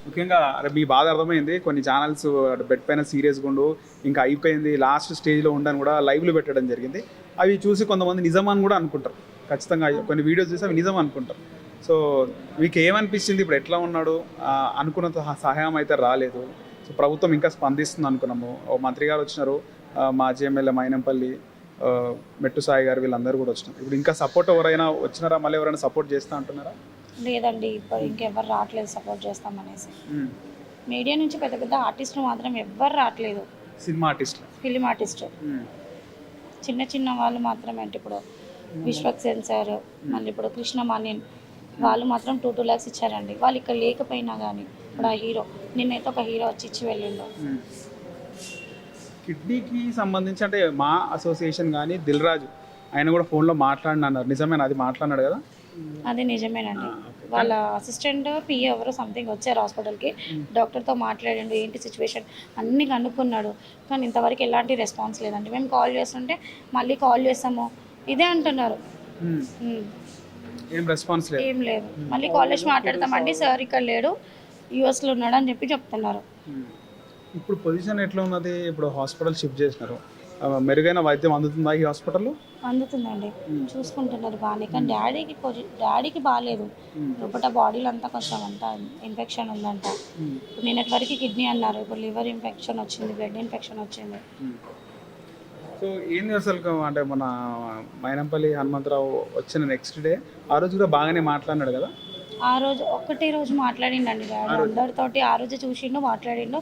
ముఖ్యంగా మీ బాధ అర్థమైంది. కొన్ని ఛానల్స్ బెడ్ పైన సీరియస్గా ఉండు, ఇంకా అయిపోయింది లాస్ట్ స్టేజ్లో ఉండని కూడా లైవ్లు పెట్టడం జరిగింది. అవి చూసి కొంతమంది నిజమని కూడా అనుకుంటారు. ఖచ్చితంగా కొన్ని వీడియోస్ చూసి అవి నిజం అనుకుంటారు. సో మీకు ఏమనిపించింది? ఇప్పుడు ఎట్లా ఉన్నాడు? అనుకున్నంత సహాయం అయితే రాలేదు. సో ప్రభుత్వం ఇంకా స్పందిస్తుంది అనుకున్నాము. మంత్రి గారు వచ్చినారు, మాజీ ఎమ్మెల్యే మైనంపల్లి, మెట్టు సాయి గారు, వీళ్ళందరూ కూడా వచ్చినారు. ఇప్పుడు ఇంకా సపోర్ట్ ఎవరైనా వచ్చినారా? మళ్ళీ ఎవరైనా సపోర్ట్ చేస్తా అంటున్నారా? లేదండి, ఇప్పుడు ఇంకెవ్వరు రావట్లేదు సపోర్ట్ చేస్తామనేసి. మీడియా నుంచి పెద్ద పెద్ద ఆర్టిస్టులు మాత్రం ఎవ్వరు రావట్లేదు. సినిమా ఆర్టిస్ట్, ఫిలిం ఆర్టిస్ట్, చిన్న చిన్న వాళ్ళు మాత్రమే. అంటే ఇప్పుడు విశ్వక్సేన్ సార్, మళ్ళీ ఇప్పుడు కృష్ణ మాన్యన్, వాళ్ళు మాత్రం 2 lakhs ఇచ్చారండి. వాళ్ళు ఇక్కడ లేకపోయినా కానీ ఇప్పుడు ఆ హీరో నిన్నైతే ఒక హీరో వచ్చి ఇచ్చి వెళ్ళిండు. కిడ్నీకి సంబంధించి అంటే మా అసోసియేషన్ కానీ దిల్ రాజు ఆయన కూడా ఫోన్లో మాట్లాడినారు. నిజమేనా? అది మాట్లాడినాడు కదా? అది నిజమేనండి. వాళ్ళ అసిస్టెంట్ పిఏ ఎవరో సంథింగ్ వచ్చారు హాస్పిటల్కి, డాక్టర్తో మాట్లాడండు, ఏంటి సిచ్యువేషన్ అన్నీ కనుక్కున్నాడు. కానీ ఇంతవరకు ఎలాంటి రెస్పాన్స్ లేదండి. మేము కాల్ చేస్తుంటే మళ్ళీ కాల్ చేస్తాము ఇదే అంటున్నారు. ఏం రెస్పాన్స్ లేదు, ఏం లేదు. మళ్ళీ కాల్ చేసి మాట్లాడతామండి, సార్ ఇక్కడ లేడు, యూఎస్లో ఉన్నాడు అని చెప్పి చెప్తున్నారు. ఇప్పుడు పొజిషన్ ఎట్లా ఉన్నది? ఇప్పుడు హాస్పిటల్ షిఫ్ట్ చేసినారు, మెరుగైన వైద్యం అందుతుందా ఈ హాస్పిటల్లో? అందుతుందండి, చూసుకుంటున్నారు బాగానే. కానీ డాడీకి బాగాలేదు. లోపల బాడీలో అంతా కొంచెం అంతా ఇన్ఫెక్షన్ ఉందంట. ఇప్పుడు నిన్నటి వరకు కిడ్నీ అన్నారు, ఇప్పుడు లివర్ ఇన్ఫెక్షన్ వచ్చింది, బ్లడ్ ఇన్ఫెక్షన్ వచ్చింది. సో ఏంది అసలు అంటే మన మైనంపల్లి హనుమంతరావు వచ్చిన నెక్స్ట్ డే ఆ రోజు కూడా బాగానే మాట్లాడినాడు కదా? ఆ రోజు ఒక్కటే రోజు మాట్లాడిండండి డాడీ అందరితోటి. ఆ రోజు చూసిండు, మాట్లాడిండు.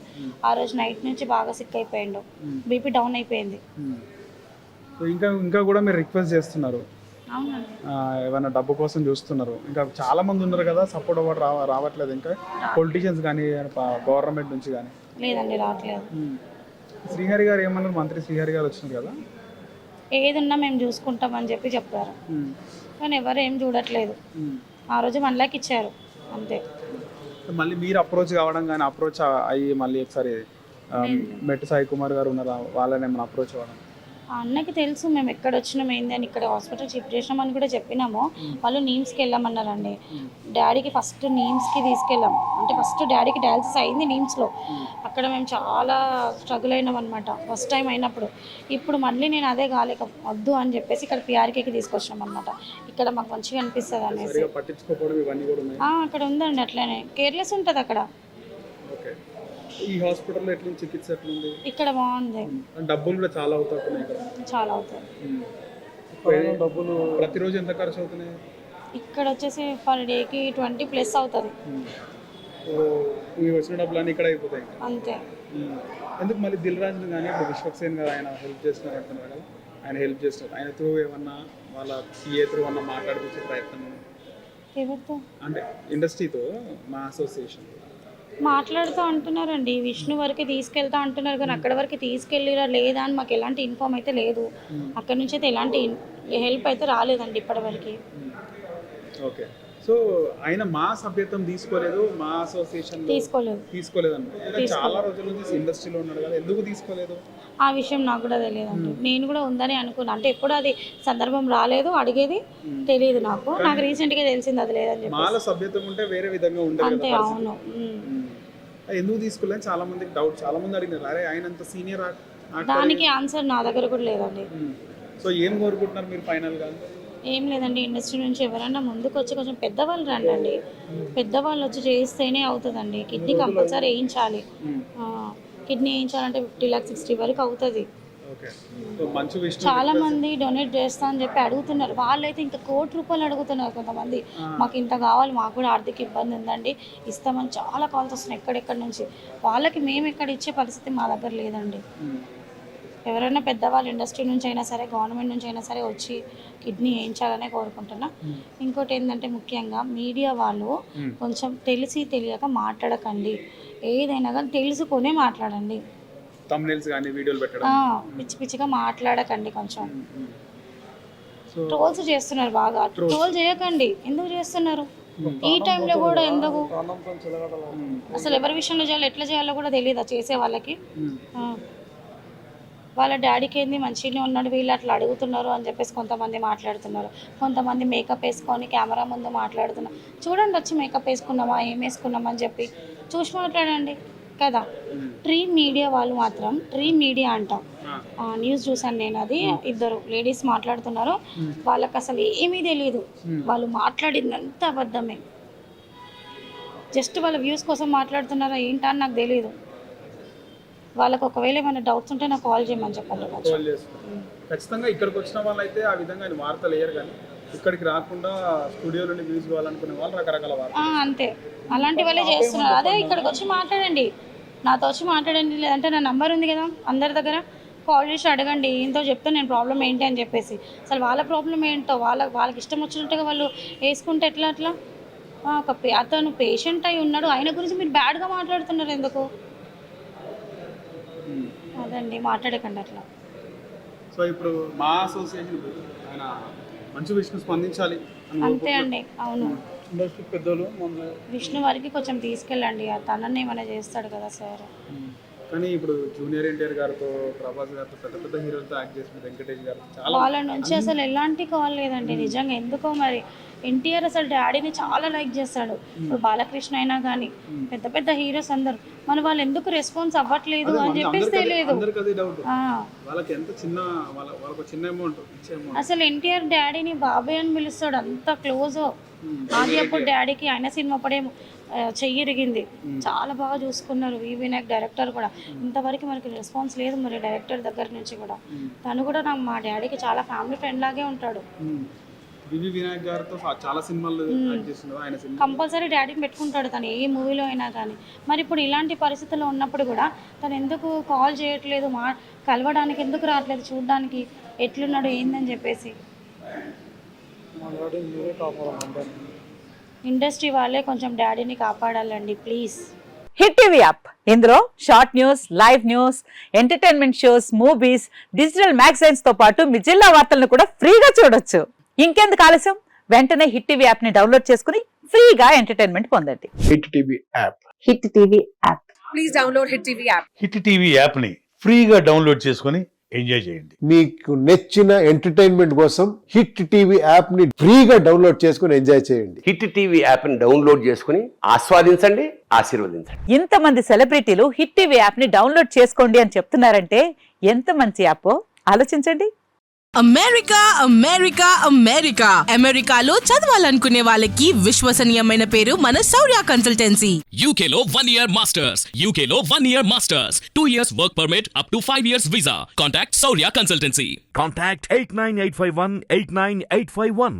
ఆ రోజు నైట్ నుంచి బాగా సిక్ అయిపోయిండు, బీపీ డౌన్ అయిపోయింది. సో ఇంకా కూడా మీరు రిక్వెస్ట్ చేస్తున్నారు, అవునండి, ఏమైనా డబ్బు కోసం చూస్తున్నారు. ఇంకా చాలా మంది ఉన్నారు కదా, సపోర్ట్ అవ్వడం రావట్లేదు. ఇంకా పొలిటీషియన్స్ కానీ గవర్నమెంట్ నుంచి కానీ లేదండి, రావట్లేదు. శ్రీహరి గారు ఏమన్నారు? మంత్రి శ్రీహరి గారు వచ్చినారు కదా, ఏదున్నా మేము చూసుకుంటామని చెప్పి చెప్పారు. కానీ ఎవరు ఏం చూడట్లేదు. ఆ రోజు 1 lakh ఇచ్చారు అంతే. మళ్ళీ మీరు అప్రోచ్ కావడం కానీ అప్రోచ్ అయ్యి మళ్ళీ ఒకసారి మెట్టు సాయి కుమార్ గారు ఉన్నారా, వాళ్ళని ఏమైనా అప్రోచ్ అవ్వడం? ఆ అన్నకి తెలుసు మేము ఎక్కడ వచ్చినాం ఏంది అని. ఇక్కడ హాస్పిటల్ షిఫ్ట్ చేసినామని కూడా చెప్పినాము. వాళ్ళు నీమ్స్కి వెళ్ళామన్నారండి. డాడీకి ఫస్ట్ నీమ్స్కి తీసుకెళ్ళాం. అంటే ఫస్ట్ డాడీకి డయాలసిస్ అయింది నీమ్స్లో. అక్కడ మేము చాలా స్ట్రగుల్ అయినాం అనమాట ఫస్ట్ టైం అయినప్పుడు. ఇప్పుడు మళ్ళీ నేను అదే కాలేక వద్దు అని చెప్పేసి ఇక్కడ పిఆర్కేకి తీసుకొచ్చినాం అనమాట. ఇక్కడ మాకు మంచిగా అనిపిస్తుంది అనేసి. అక్కడ ఉందండి అట్లనే కేర్లెస్ ఉంటుంది అక్కడ. ఈ హాస్పిటల్లో ఎట్లా చికిత్స ఎట్లుంది? ఇక్కడ బాగుంది. డబ్బులు కూడా చాలా అవుతాయి ఇక్కడ. చాలా అవుతాయి. డబ్బులు ప్రతిరోజు ఎంత ఖర్చు అవుతున్నాయి? ఇక్కడ వచ్చేసి పర్ డేకి 20+ అవుతుంది. వచ్చిన డబ్బులు ఇక్కడ అయిపోతాయి అంతే. ఎందుకు మళ్ళీ దిల్ రాజు కానీ ఇప్పుడు విశ్వక్సేన్ గారు ఆయన హెల్ప్ చేస్తున్నారు అంటున్నారు కదా, ఆయన హెల్ప్ చేస్తున్నారు. ఆయన త్రూ ఏమన్నా వాళ్ళ పిఏ త్రూ అన్న మాట్లాడిపించే ప్రయత్నం ఎవరితో అంటే ఇండస్ట్రీతో మా అసోసియేషన్ మాట్లాడుతూ అంటున్నారండి. విష్ణు వరకు తీసుకెళ్తా అంటున్నారు, కానీ అక్కడ వరకు తీసుకెళ్ళిరా లేదా అని మాకు ఎలాంటి ఇన్ఫామ్ అయితే లేదు. అక్కడ నుంచి అయితే ఎలాంటి హెల్ప్ అయితే రాలేదండి ఇప్పటివరకు. ఓకే. సో ఆయన మా సభ్యత్వం తీసుకోలేదు, మా అసోసియేషన్ తీసుకోలేదు అంటే చాలా రోజుల నుంచి ఇండస్ట్రీలో ఉన్నాడు కదా, ఎందుకు తీసుకోలేదు? ఆ విషయం నాకు కూడా తెలియదండి. నేను కూడా ఉందని అనుకున్నాను. అంటే ఎప్పుడు అది సందర్భం రాలేదు, అడిగేది తెలియదు నాకు రీసెంట్గా తెలిసింది అది లేదని చెప్పి. మాల సభ్యత్వం ఉంటే వేరే విధంగా ఉంటుంది అంతే. అవును. ఎందుకు తీసుకోలేదు చాలా మందికి డౌట్, చాలా మంది అడిగినారు, అరే ఆయన అంత సీనియర్. దానికి ఆన్సర్ నా దగ్గర కూడా లేదండి. సో ఏం కోరుకుంటున్నారు మీరు ఫైనల్ గా? ఏం లేదండి, ఇండస్ట్రీ నుంచి ఎవరైనా ముందుకు వచ్చి కొంచెం పెద్దవాళ్ళు రండి. పెద్దవాళ్ళు వచ్చి చేయిస్తేనే అవుతుందండి. కిడ్నీ కంపల్సరీ వేయించాలి. కిడ్నీ వేయించాలంటే 50 lakhs 60 వరకు అవుతుంది. చాలా మంది డొనేట్ చేస్తా అని చెప్పి అడుగుతున్నారు. వాళ్ళైతే ఇంకా ₹1,00,00,000 అడుగుతున్నారు కొంతమంది. మాకు ఇంత కావాలి, మాకు కూడా ఆర్థిక ఇబ్బంది ఉందండి, ఇస్తామని చాలా కాల్స్ వస్తున్నాయి ఎక్కడెక్కడి నుంచి. వాళ్ళకి మేము ఎక్కడ ఇచ్చే పరిస్థితి మా దగ్గర లేదండి. ఎవరైనా పెద్దవాళ్ళు ఇండస్ట్రీ నుంచి అయినా సరే, గవర్నమెంట్ నుంచి అయినా సరే వచ్చి కిడ్నీ వేయించాలనే కోరుకుంటున్నా. ఇంకోటి ఏంటంటే ముఖ్యంగా మీడియా వాళ్ళు కొంచెం తెలిసి తెలియక మాట్లాడకండి. ఏదైనా కానీ తెలుసుకునే మాట్లాడండి. పిచ్చి పిచ్చిగా మాట్లాడకండి. కొంచెం ట్రోల్స్ చేస్తున్నారు బాగా. ట్రోల్ చేయకండి. ఎందుకు చేస్తున్నారు ఈ టైంలో కూడా? ఎందుకు అసలు ఎవరి విషయంలో చేయాలో ఎట్లా చేయాలో కూడా తెలియదా చేసే వాళ్ళకి? వాళ్ళ డాడీకి ఏంది మంచిగానే ఉన్నాడు, వీళ్ళు అట్లా అడుగుతున్నారు అని చెప్పేసి కొంతమంది మాట్లాడుతున్నారు. కొంతమంది మేకప్ వేసుకొని కెమెరా ముందు మాట్లాడుతున్నారు. చూడండి వచ్చి మేకప్ వేసుకున్నామా ఏం వేసుకున్నామా అని చెప్పి చూసి మాట్లాడండి కదా. ట్రీ మీడియా వాళ్ళు మాత్రం ట్రీ మీడియా అంటాం, న్యూస్ చూసాను నేను, అది ఇద్దరు లేడీస్ మాట్లాడుతున్నారు. వాళ్ళకి అసలు ఏమీ తెలియదు, వాళ్ళు మాట్లాడిందంతా అబద్ధమే. జస్ట్ వాళ్ళ వ్యూస్ కోసం మాట్లాడుతున్నారా ఏంటా అని నాకు తెలియదు. వాళ్ళకి ఒకవేళ ఏమైనా డౌట్స్ ఉంటే నాకు కాల్ చేయమని చెప్పండి. ఖచ్చితంగా ఇక్కడికి వచ్చిన వాళ్ళు అయితే ఆ విధంగా ఆయన వార్తలు వేయరు, కానీ ఇక్కడికి రాకుండా స్టూడియోలోని వ్యూస్ కావాలనుకునే వాళ్ళు రకరకాల వార్తలు అంతే అలాంటి వాళ్ళే చేస్తున్నారు. అదే ఇక్కడికి వచ్చి మాట్లాడండి, నాతో వచ్చి మాట్లాడండి, లేదంటే నా నంబర్ ఉంది కదా అందరి దగ్గర, కాల్ చేసి అడగండి. ఏంటో చెప్తే నేను ప్రాబ్లం ఏంటి అని చెప్పేసి, అసలు వాళ్ళ ప్రాబ్లం ఏంటో వాళ్ళకి ఇష్టం వచ్చినట్టుగా వాళ్ళు వేసుకుంటే ఎట్లా. అతను పేషెంట్ అయి ఉన్నాడు, ఆయన గురించి మీరు బ్యాడ్గా మాట్లాడుతున్నారు ఎందుకు? అదండి, మాట్లాడకండి అట్లా. సో ఇప్పుడు మా అసోసియేషన్ ఆయన మంచి విష్ణు స్పందించాలి అంతే అండి. అవును, ఇండస్ట్రీ పెద్దలు విష్ణు వారికి కొంచెం తీసుకెళ్ళండి, తనని ఏమైనా చేస్తాడు కదా సార్. కానీ ఇప్పుడు జూనియర్ ఎన్టీఆర్ గారితో, ప్రభాస్ గారితో, పెద్ద పెద్ద హీరోలతో యాక్ట్ చేసిన వెంకటేష్ గారు చాలా వాళ్ళ నుంచి అసలు ఎలాంటి కాల్ లేదండి నిజంగా. ఎందుకో మరి ఎన్టీఆర్ అసలు డాడీని చాలా లైక్ చేస్తాడు. ఇప్పుడు బాలకృష్ణ అయినా కానీ పెద్ద పెద్ద హీరోస్ అందరు, మన వాళ్ళు ఎందుకు రెస్పాన్స్ అవ్వట్లేదు అని చెప్పేసి తెలియదు. అసలు ఎన్టీఆర్ డాడీని బాబాయ్ అని పిలుస్తాడు, అంత క్లోజ్. అది అప్పుడు డాడీకి ఆయన సినిమా అప్పుడే చెయ్యిరిగింది, చాలా బాగా చూసుకున్నారు. వి వినాయక్ డైరెక్టర్ కూడా ఇంతవరకు మనకి రెస్పాన్స్ లేదు మరి డైరెక్టర్ దగ్గర నుంచి కూడా. తను కూడా నాకు మా డాడీకి చాలా ఫ్యామిలీ ఫ్రెండ్ లాగే ఉంటాడు. వినాయక్ గారితో చాలా సినిమాలు ఆయన కంపల్సరీ డాడీని పెట్టుకుంటాడు తను ఏ మూవీలో అయినా కానీ. మరి ఇప్పుడు ఇలాంటి పరిస్థితుల్లో ఉన్నప్పుడు కూడా తను ఎందుకు కాల్ చేయట్లేదు, కలవడానికి ఎందుకు రావట్లేదు, చూడడానికి ఎట్లున్నాడు ఏందని చెప్పేసి. ఇండస్ట్రీ వాళ్ళే కొంచెం డాడీని కాపాడాలండి ప్లీజ్. హిట్ టీవీ యాప్, ఇందులో short news, live news, entertainment shows, movies, digital magazines తో పాటు మీ జిల్లా వార్తలను కూడా ఫ్రీగా చూడొచ్చు. ఇంకెందుకు ఆలస్యం, వెంటనే హిట్ టీవీ యాప్ ని డౌన్లోడ్ చేసుకుని ఫ్రీగా ఎంటర్టైన్మెంట్ పొందండి. Hit TV app. Hit TV app. Please download hit TV app. Hit TV app ని ఫ్రీగా డౌన్లోడ్ చేసుకుని ఎంజాయ్ చేయండి. మీకు నచ్చిన ఎంటర్టైన్మెంట్ కోసం హిట్ టీవీ యాప్ ని ఫ్రీగా డౌన్లోడ్ చేసుకుని ఎంజాయ్ చేయండి. హిట్ టీవీ యాప్ ని డౌన్లోడ్ చేసుకుని ఆస్వాదించండి, ఆశీర్వదించండి. ఇంతమంది సెలబ్రిటీలు హిట్ టీవీ యాప్ ని డౌన్లోడ్ చేసుకోండి అని చెప్తున్నారంటే ఎంత మంచి యాప్ ఆలోచించండి. అమెరికా అమెరికా అమెరికా అమెరికాలో చదవాలనుకునే వాళ్ళకి విశ్వసనీయమైన పేరు మన శౌర్య కన్సల్టెన్సీ. UK లో 1 year masters, UK లో 1 year masters, 2 years work permit up to 5 years visa. Contact Saurya Consultancy. Contact 89851 89851.